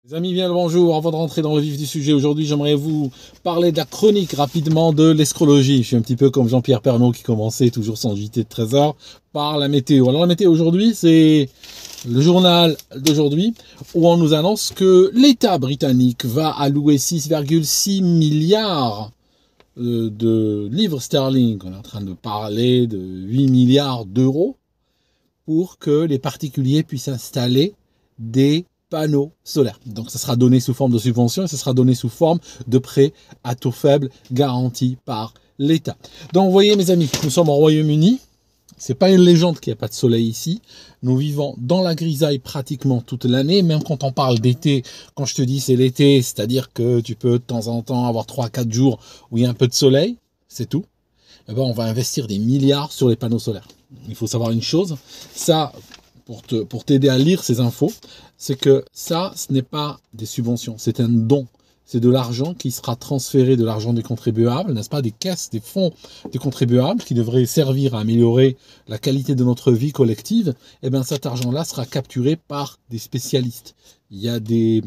Les amis, bien le bonjour. Avant de rentrer dans le vif du sujet, aujourd'hui, j'aimerais vous parler de la chronique rapidement de l'escrologie. Je suis un petit peu comme Jean-Pierre Pernaut qui commençait toujours son JT de 13h par la météo. Alors la météo aujourd'hui, c'est le journal d'aujourd'hui où on nous annonce que l'État britannique va allouer 6,6 milliards de livres sterling. On est en train de parler de 8 milliards d'euros pour que les particuliers puissent installer des panneaux solaires. Donc ça sera donné sous forme de subvention et ça sera donné sous forme de prêt à taux faible garanti par l'État. Donc vous voyez mes amis, nous sommes au Royaume-Uni. C'est pas une légende qu'il n'y a pas de soleil ici. Nous vivons dans la grisaille pratiquement toute l'année, même quand on parle d'été. Quand je te dis c'est l'été, c'est-à-dire que tu peux de temps en temps avoir 3-4 jours où il y a un peu de soleil, c'est tout. Eh ben, on va investir des milliards sur les panneaux solaires. Il faut savoir une chose, ça, pour t'aider à lire ces infos, c'est que ça, ce n'est pas des subventions, c'est un don. C'est de l'argent qui sera transféré, de l'argent des contribuables, n'est-ce pas, des caisses, des fonds des contribuables qui devraient servir à améliorer la qualité de notre vie collective. Et bien cet argent-là sera capturé par des spécialistes. Il y a des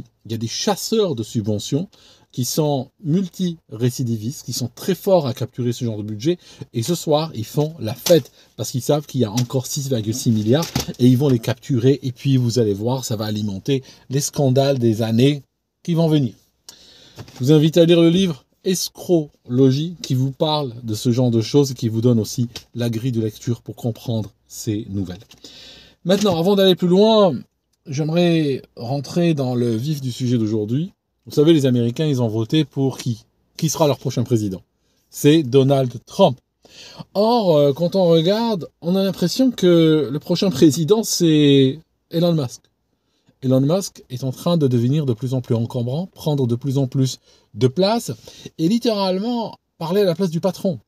chasseurs de subventions qui sont multi-récidivistes, qui sont très forts à capturer ce genre de budget. Et ce soir, ils font la fête parce qu'ils savent qu'il y a encore 6,6 milliards et ils vont les capturer. Et puis, vous allez voir, ça va alimenter les scandales des années qui vont venir. Je vous invite à lire le livre Escrologie qui vous parle de ce genre de choses et qui vous donne aussi la grille de lecture pour comprendre ces nouvelles. Maintenant, avant d'aller plus loin, j'aimerais rentrer dans le vif du sujet d'aujourd'hui. Vous savez, les Américains, ils ont voté pour qui? Qui sera leur prochain président? C'est Donald Trump. Or, quand on regarde, on a l'impression que le prochain président, c'est Elon Musk. Elon Musk est en train de devenir de plus en plus encombrant, prendre de plus en plus de place et littéralement parler à la place du patron.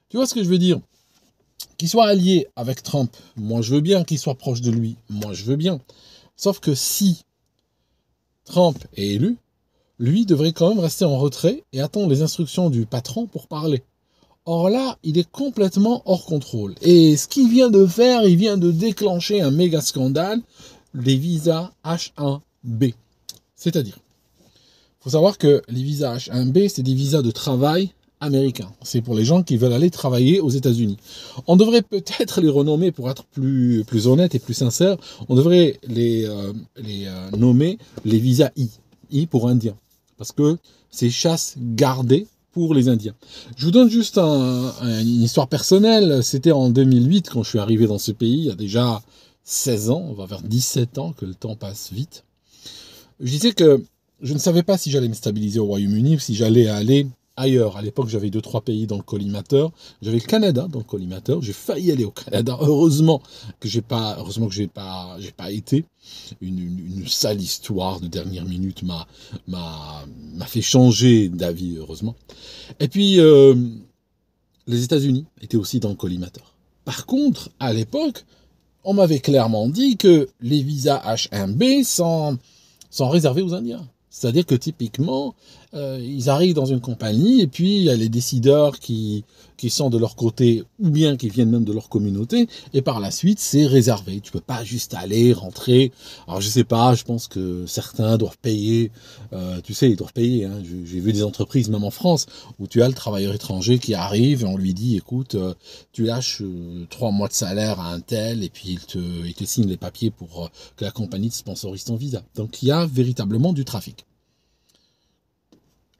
Tu vois ce que je veux dire? Qu'il soit allié avec Trump, moi je veux bien. Qu'il soit proche de lui, moi je veux bien. Sauf que si Trump est élu, lui devrait quand même rester en retrait et attendre les instructions du patron pour parler. Or là, il est complètement hors contrôle. Et ce qu'il vient de faire, il vient de déclencher un méga scandale, les visas H1B. C'est-à-dire, il faut savoir que les visas H1B, c'est des visas de travail américains. C'est pour les gens qui veulent aller travailler aux États-Unis. On devrait peut-être les renommer, pour être plus honnête et plus sincère, on devrait les nommer les visas I. I pour Indien. Parce que c'est chasse gardée pour les Indiens. Je vous donne juste une histoire personnelle. C'était en 2008 quand je suis arrivé dans ce pays. Il y a déjà 16 ans, on va vers 17 ans, que le temps passe vite. Je disais que je ne savais pas si j'allais me stabiliser au Royaume-Uni ou si j'allais aller ailleurs. À l'époque, j'avais 2-3 pays dans le collimateur. J'avais le Canada dans le collimateur. J'ai failli aller au Canada. Heureusement que j'ai pas été. Une sale histoire de dernière minute m'a fait changer d'avis, heureusement. Et puis, les États-Unis étaient aussi dans le collimateur. Par contre, à l'époque, on m'avait clairement dit que les visas H1B sont réservés aux Indiens. C'est-à-dire que typiquement, ils arrivent dans une compagnie et puis il y a les décideurs qui sont de leur côté ou bien qui viennent même de leur communauté et par la suite, c'est réservé. Tu peux pas juste aller, rentrer. Alors je sais pas, je pense que certains doivent payer. Tu sais, ils doivent payer. Hein. J'ai vu des entreprises, même en France, où tu as le travailleur étranger qui arrive et on lui dit, écoute, tu lâches 3 mois de salaire à un tel et puis il te signe les papiers pour que la compagnie te sponsorise ton visa. Donc il y a véritablement du trafic.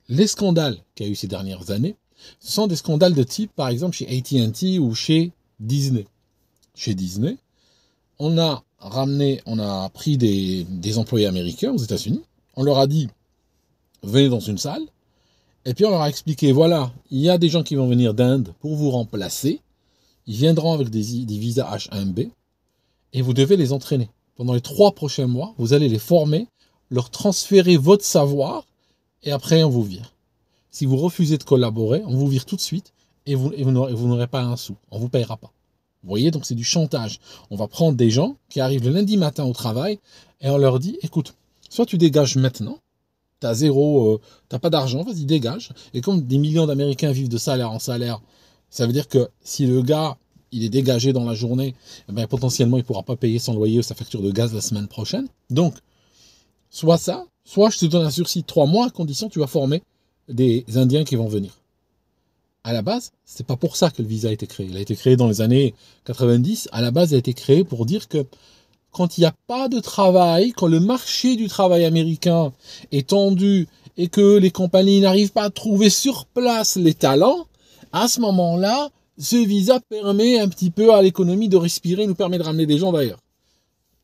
Les scandales qu'il y a eu ces dernières années, ce sont des scandales de type, par exemple, chez AT&T ou chez Disney. Chez Disney, on a pris des employés américains aux États-Unis, on leur a dit, venez dans une salle, et puis on leur a expliqué, voilà, il y a des gens qui vont venir d'Inde pour vous remplacer, ils viendront avec des visas H1B, et vous devez les entraîner. Pendant les 3 prochains mois, vous allez les former, leur transférer votre savoir, et après on vous vire. Si vous refusez de collaborer, on vous vire tout de suite et vous n'aurez pas un sou. On ne vous payera pas. Vous voyez, donc c'est du chantage. On va prendre des gens qui arrivent le lundi matin au travail et on leur dit, écoute, soit tu dégages maintenant, t'as pas d'argent, vas-y dégage. Et comme des millions d'Américains vivent de salaire en salaire, ça veut dire que si le gars il est dégagé dans la journée, eh bien, potentiellement il ne pourra pas payer son loyer ou sa facture de gaz la semaine prochaine. Donc, soit ça, soit je te donne un sursis de 3 mois à condition que tu vas former des Indiens qui vont venir. À la base, c'est pas pour ça que le visa a été créé. Il a été créé dans les années 90. À la base, il a été créé pour dire que quand il n'y a pas de travail, quand le marché du travail américain est tendu et que les compagnies n'arrivent pas à trouver sur place les talents, à ce moment-là, ce visa permet un petit peu à l'économie de respirer, nous permet de ramener des gens d'ailleurs.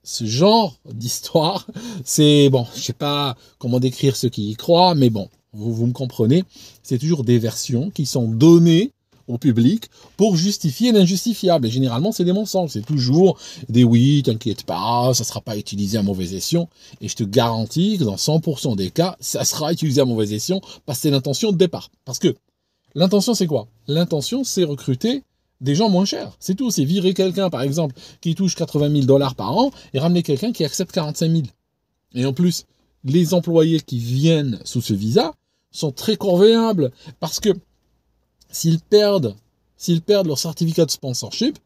Ce genre d'histoire, c'est, bon, je sais pas comment décrire ceux qui y croient, mais bon, vous me comprenez, c'est toujours des versions qui sont données au public pour justifier l'injustifiable. Et généralement, c'est des mensonges. C'est toujours des oui, t'inquiète pas, ça ne sera pas utilisé à mauvais escient. Et je te garantis que dans 100% des cas, ça sera utilisé à mauvais escient parce que c'est l'intention de départ. Parce que l'intention, c'est quoi? L'intention, c'est recruter des gens moins chers. C'est tout. C'est virer quelqu'un, par exemple, qui touche 80 000 $ par an et ramener quelqu'un qui accepte 45 000. Et en plus, les employés qui viennent sous ce visa sont très corvéables parce que s'ils perdent leur certificat de sponsorship,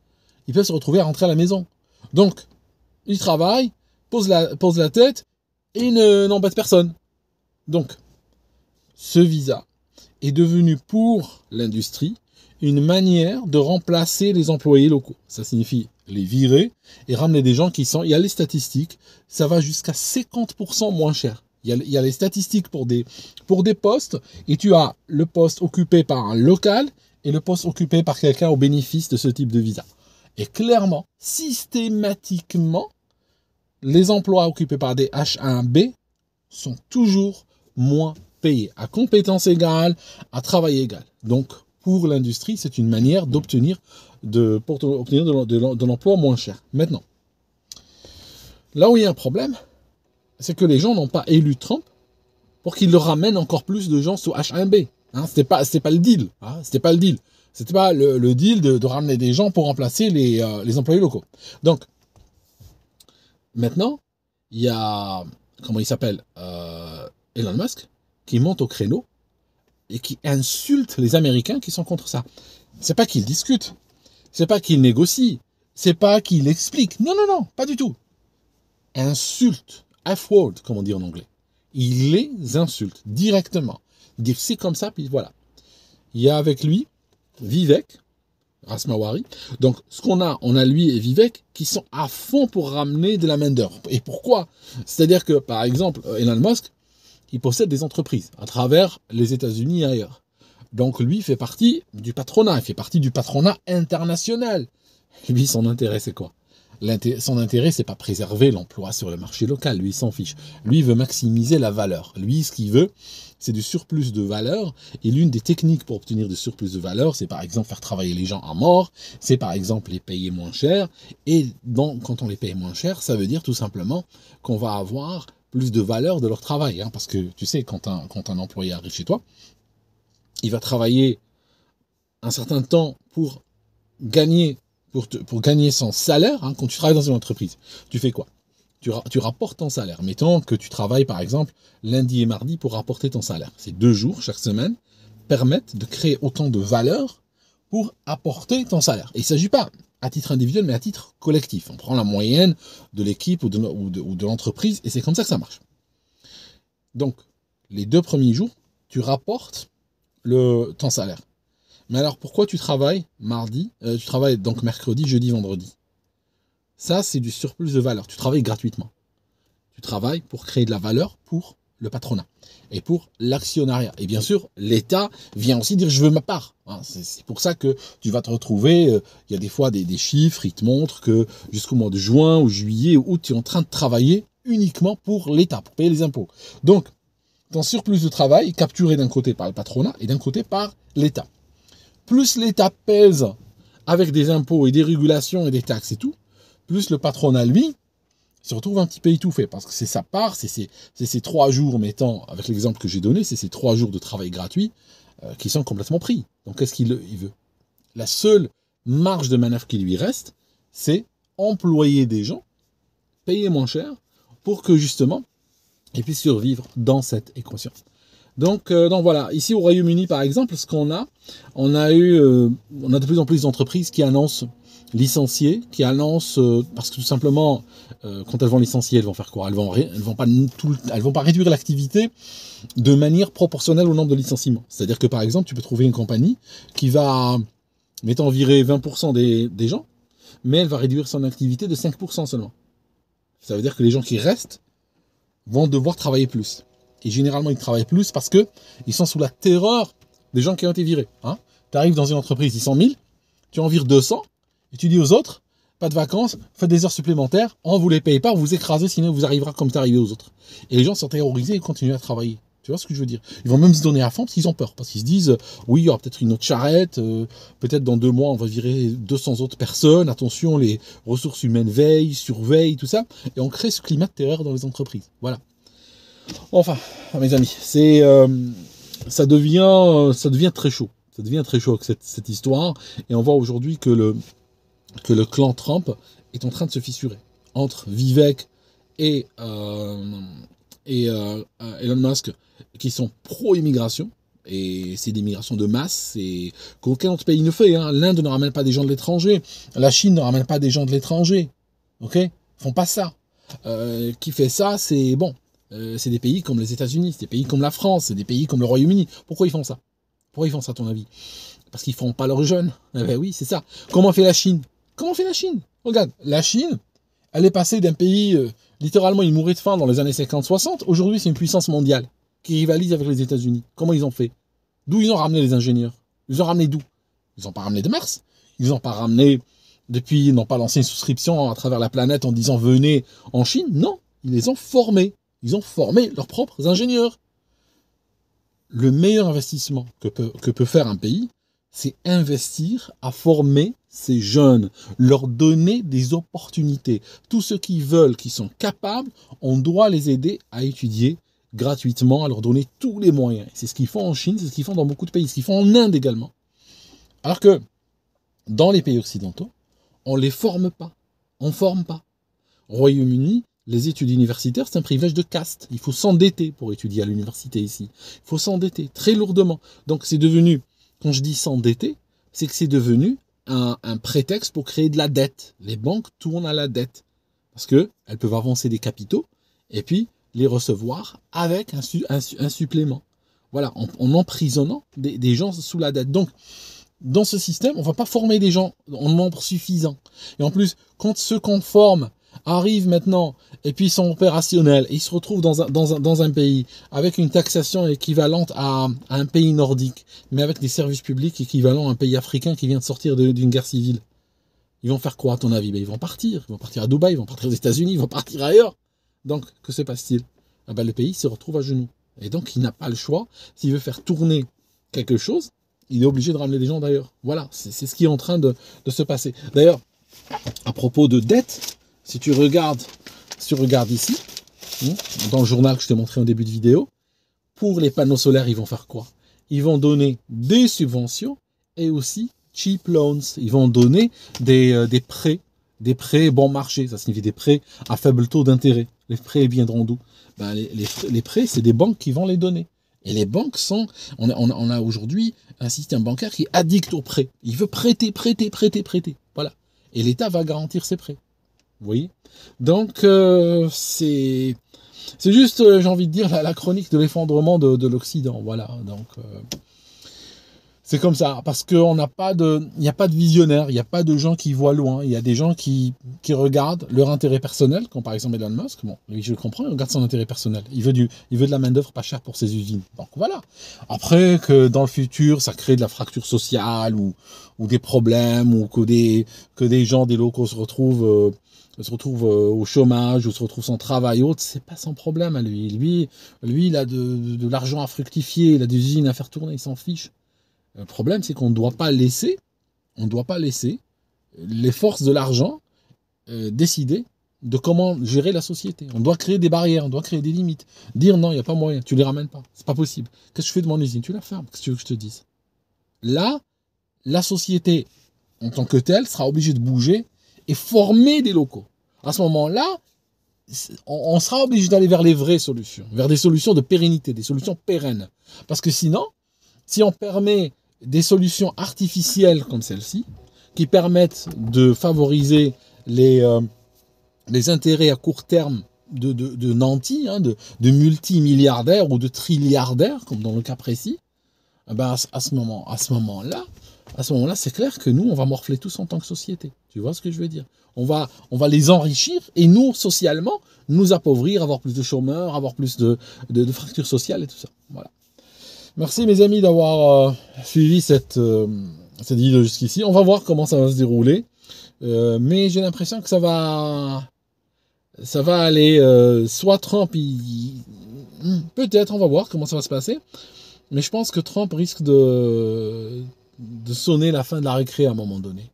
ils peuvent se retrouver à rentrer à la maison. Donc, ils travaillent, posent la tête et n'embêtent personne. Donc, ce visa est devenu pour l'industrie une manière de remplacer les employés locaux. Ça signifie les virer et ramener des gens qui sont... Il y a les statistiques, ça va jusqu'à 50% moins cher. Il y a les statistiques pour des postes, et tu as le poste occupé par un local et le poste occupé par quelqu'un au bénéfice de ce type de visa. Et clairement, systématiquement, les emplois occupés par des H1B sont toujours moins payés, à compétence égale, à travail égal. Donc, pour l'industrie, c'est une manière d'obtenir de l'emploi moins cher. Maintenant, là où il y a un problème, c'est que les gens n'ont pas élu Trump pour qu'il leur ramène encore plus de gens sous H1B. Hein, c'était pas le deal. Hein, c'était pas le deal. C'était pas le deal de ramener des gens pour remplacer les employés locaux. Donc, maintenant, il y a, comment il s'appelle, Elon Musk, qui monte au créneau et qui insulte les Américains qui sont contre ça. C'est pas qu'il discute, c'est pas qu'il négocie, c'est pas qu'il explique. Non, non, non, pas du tout. Insulte, F-word, comme on dit en anglais. Il les insulte directement. Dire c'est comme ça, puis voilà. Il y a avec lui Vivek Ramaswamy. Donc, ce qu'on a, on a lui et Vivek qui sont à fond pour ramener de la main-d'œuvre. Et pourquoi? C'est-à-dire que, par exemple, Elon Musk, il possède des entreprises à travers les États-Unis et ailleurs. Donc, lui fait partie du patronat. Il fait partie du patronat international. Lui, son intérêt, c'est quoi? Son intérêt, c'est pas préserver l'emploi sur le marché local. Lui, il s'en fiche. Lui, il veut maximiser la valeur. Lui, ce qu'il veut, c'est du surplus de valeur. Et l'une des techniques pour obtenir du surplus de valeur, c'est par exemple faire travailler les gens à mort. C'est par exemple les payer moins cher. Et donc, quand on les paye moins cher, ça veut dire tout simplement qu'on va avoir plus de valeur de leur travail. Hein, parce que tu sais, quand un employé arrive chez toi, il va travailler un certain temps pour gagner son salaire. Hein, quand tu travailles dans une entreprise, tu fais quoi? Tu rapportes ton salaire. Mettons que tu travailles par exemple lundi et mardi pour rapporter ton salaire. Ces 2 jours chaque semaine permettent de créer autant de valeur pour apporter ton salaire. Et il ne s'agit pas à titre individuel, mais à titre collectif. On prend la moyenne de l'équipe ou de l'entreprise et c'est comme ça que ça marche. Donc, les 2 premiers jours, tu rapportes ton salaire. Mais alors, pourquoi tu travailles mardi, tu travailles donc mercredi, jeudi, vendredi? Ça, c'est du surplus de valeur. Tu travailles gratuitement. Tu travailles pour créer de la valeur pour le patronat et pour l'actionnariat. Et bien sûr, l'État vient aussi dire « je veux ma part ». C'est pour ça que tu vas te retrouver, il y a des fois des chiffres, ils te montrent que jusqu'au mois de juin ou juillet ou août, tu es en train de travailler uniquement pour l'État, pour payer les impôts. Donc, ton surplus de travail est capturé d'un côté par le patronat et d'un côté par l'État. Plus l'État pèse avec des impôts et des régulations et des taxes et tout, plus le patronat, lui, se retrouve un petit peu étouffé, parce que c'est sa part, c'est ces 3 jours, mettons, avec l'exemple que j'ai donné, c'est ces 3 jours de travail gratuit qui sont complètement pris. Donc qu'est-ce qu'il veut? La seule marge de manœuvre qui lui reste, c'est employer des gens, payer moins cher, pour que justement, ils puissent survivre dans cette équation. Donc voilà, ici au Royaume-Uni par exemple, ce qu'on a, on a de plus en plus d'entreprises qui annoncent licencier, qui annoncent, parce que tout simplement, quand elles vont licencier, elles vont faire quoi? Elles vont pas réduire l'activité de manière proportionnelle au nombre de licenciements. C'est-à-dire que par exemple, tu peux trouver une compagnie qui va, mettons, virer 20% des gens, mais elle va réduire son activité de 5% seulement. Ça veut dire que les gens qui restent vont devoir travailler plus. Et généralement, ils travaillent plus parce que ils sont sous la terreur des gens qui ont été virés. Hein. Tu arrives dans une entreprise, ils sont 1000, tu en vires 200, et tu dis aux autres, pas de vacances, faites des heures supplémentaires, on ne vous les paye pas, vous écrasez, sinon vous arrivera comme c'est arrivé aux autres. Et les gens sont terrorisés et continuent à travailler. Tu vois ce que je veux dire? Ils vont même se donner à fond parce qu'ils ont peur. Parce qu'ils se disent, oui, il y aura peut-être une autre charrette, peut-être dans 2 mois, on va virer 200 autres personnes. Attention, les ressources humaines veillent, surveillent, tout ça. Et on crée ce climat de terreur dans les entreprises. Voilà. Enfin, mes amis, ça devient très chaud. Ça devient très chaud avec cette histoire. Et on voit aujourd'hui que le clan Trump est en train de se fissurer. Entre Vivek et Elon Musk, qui sont pro-immigration, et c'est des migrations de masse, et qu'aucun autre pays ne fait. Hein. L'Inde ne ramène pas des gens de l'étranger, la Chine ne ramène pas des gens de l'étranger, ok? Ils font pas ça. Qui fait ça, c'est bon. C'est des pays comme les États-Unis, c'est des pays comme la France, c'est des pays comme le Royaume-Uni. Pourquoi ils font ça? Pourquoi ils font ça, à ton avis? Parce qu'ils ne font pas leurs jeunes. Eh ben oui, c'est ça. Comment fait la Chine? Comment fait la Chine? Regarde, la Chine, elle est passée d'un pays, littéralement, il mourait de faim dans les années 50-60. Aujourd'hui, c'est une puissance mondiale qui rivalise avec les États-Unis. Comment ils ont fait? D'où ils ont ramené les ingénieurs? Ils ont ramené d'où? Ils n'ont pas ramené de Mars. Ils n'ont pas ramené, depuis, ils n'ont pas lancé une souscription à travers la planète en disant venez en Chine. Non, ils les ont formés. Ils ont formé leurs propres ingénieurs. Le meilleur investissement que peut faire un pays, c'est investir à former ces jeunes, leur donner des opportunités. Tous ceux qui veulent, qui sont capables, on doit les aider à étudier gratuitement, à leur donner tous les moyens. C'est ce qu'ils font en Chine, c'est ce qu'ils font dans beaucoup de pays, ce qu'ils font en Inde également. Alors que dans les pays occidentaux, on ne les forme pas, on ne forme pas. Au Royaume-Uni, les études universitaires, c'est un privilège de caste. Il faut s'endetter pour étudier à l'université ici. Il faut s'endetter très lourdement. Donc c'est devenu, quand je dis s'endetter, c'est que c'est devenu un prétexte pour créer de la dette. Les banques tournent à la dette. Parce qu'elles peuvent avancer des capitaux et puis les recevoir avec un supplément. Voilà, en emprisonnant des gens sous la dette. Donc, dans ce système, on ne va pas former des gens en nombre suffisant. Et en plus, quand ceux qu'on forme arrivent maintenant et puis sont opérationnels et ils se retrouvent dans un pays avec une taxation équivalente à un pays nordique, mais avec des services publics équivalents à un pays africain qui vient de sortir d'une guerre civile. Ils vont faire quoi à ton avis? Ils vont partir à Dubaï, ils vont partir aux États-Unis, ils vont partir ailleurs. Donc, que se passe-t-il? Le pays se retrouve à genoux. Et donc, il n'a pas le choix. S'il veut faire tourner quelque chose, il est obligé de ramener des gens d'ailleurs. Voilà, c'est ce qui est en train de se passer. D'ailleurs, à propos de dette, si tu regardes ici, dans le journal que je t'ai montré en début de vidéo, pour les panneaux solaires, ils vont faire quoi? Ils vont donner des subventions et aussi cheap loans. Ils vont donner des prêts bon marché. Ça signifie des prêts à faible taux d'intérêt. Les prêts viendront d'où? Les prêts, c'est des banques qui vont les donner. Et les banques sont... On a aujourd'hui un système bancaire qui est addict aux prêts. Il veut prêter. Voilà. Et l'État va garantir ses prêts. Vous voyez? Donc, c'est juste, j'ai envie de dire, la chronique de l'effondrement de l'Occident. Voilà. Donc, c'est comme ça. Parce qu'il n'y a pas de visionnaire, il n'y a pas de gens qui voient loin. Il y a des gens qui regardent leur intérêt personnel, comme par exemple Elon Musk. Bon, lui, je le comprends, il regarde son intérêt personnel. Il veut de la main-d'œuvre pas chère pour ses usines. Donc, voilà. Après, que dans le futur, ça crée de la fracture sociale ou des problèmes, ou que des gens, des locaux se retrouvent au chômage ou se retrouve sans travail autre, c'est pas son problème à lui. Lui, il a de l'argent à fructifier, il a des usines à faire tourner, il s'en fiche. Le problème, c'est qu'on ne doit pas laisser les forces de l'argent décider de comment gérer la société. On doit créer des barrières, on doit créer des limites. Dire non, il n'y a pas moyen, tu les ramènes pas, c'est pas possible. Qu'est-ce que je fais de mon usine? Tu la fermes, qu'est-ce que tu veux que je te dise? Là, la société, en tant que telle, sera obligée de bouger et former des locaux. À ce moment-là, on sera obligé d'aller vers les vraies solutions, vers des solutions de pérennité, des solutions pérennes. Parce que sinon, si on permet des solutions artificielles comme celle-ci, qui permettent de favoriser les intérêts à court terme de nantis, hein, de multimilliardaires ou de trilliardaires, comme dans le cas précis, eh ben à ce moment-là, c'est clair que nous, on va morfler tous en tant que société. Tu vois ce que je veux dire? On va les enrichir et nous, socialement, nous appauvrir, avoir plus de chômeurs, avoir plus de fractures sociales et tout ça. Voilà. Merci mes amis d'avoir suivi cette vidéo jusqu'ici. On va voir comment ça va se dérouler. Mais j'ai l'impression que ça va aller, soit Trump, peut-être, on va voir comment ça va se passer, mais je pense que Trump risque de sonner la fin de la récré à un moment donné.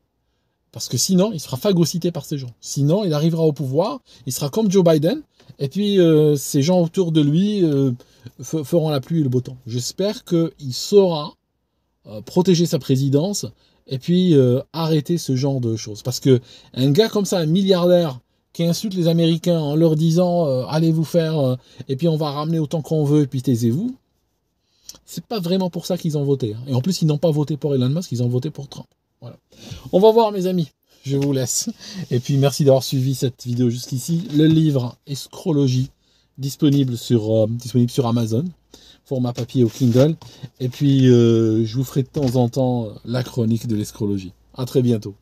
Parce que sinon, il sera phagocyté par ces gens. Sinon, il arrivera au pouvoir, il sera comme Joe Biden, et puis ces gens autour de lui feront la pluie et le beau temps. J'espère qu'il saura protéger sa présidence, et puis arrêter ce genre de choses. Parce que un gars comme ça, un milliardaire, qui insulte les Américains en leur disant allez vous faire, et puis on va ramener autant qu'on veut, et puis taisez-vous, c'est pas vraiment pour ça qu'ils ont voté. Hein. Et en plus, ils n'ont pas voté pour Elon Musk, ils ont voté pour Trump. Voilà. On va voir, mes amis. Je vous laisse. Et puis, merci d'avoir suivi cette vidéo jusqu'ici. Le livre Escrologie, disponible sur Amazon, format papier ou Kindle. Et puis, je vous ferai de temps en temps la chronique de l'escrologie. À très bientôt.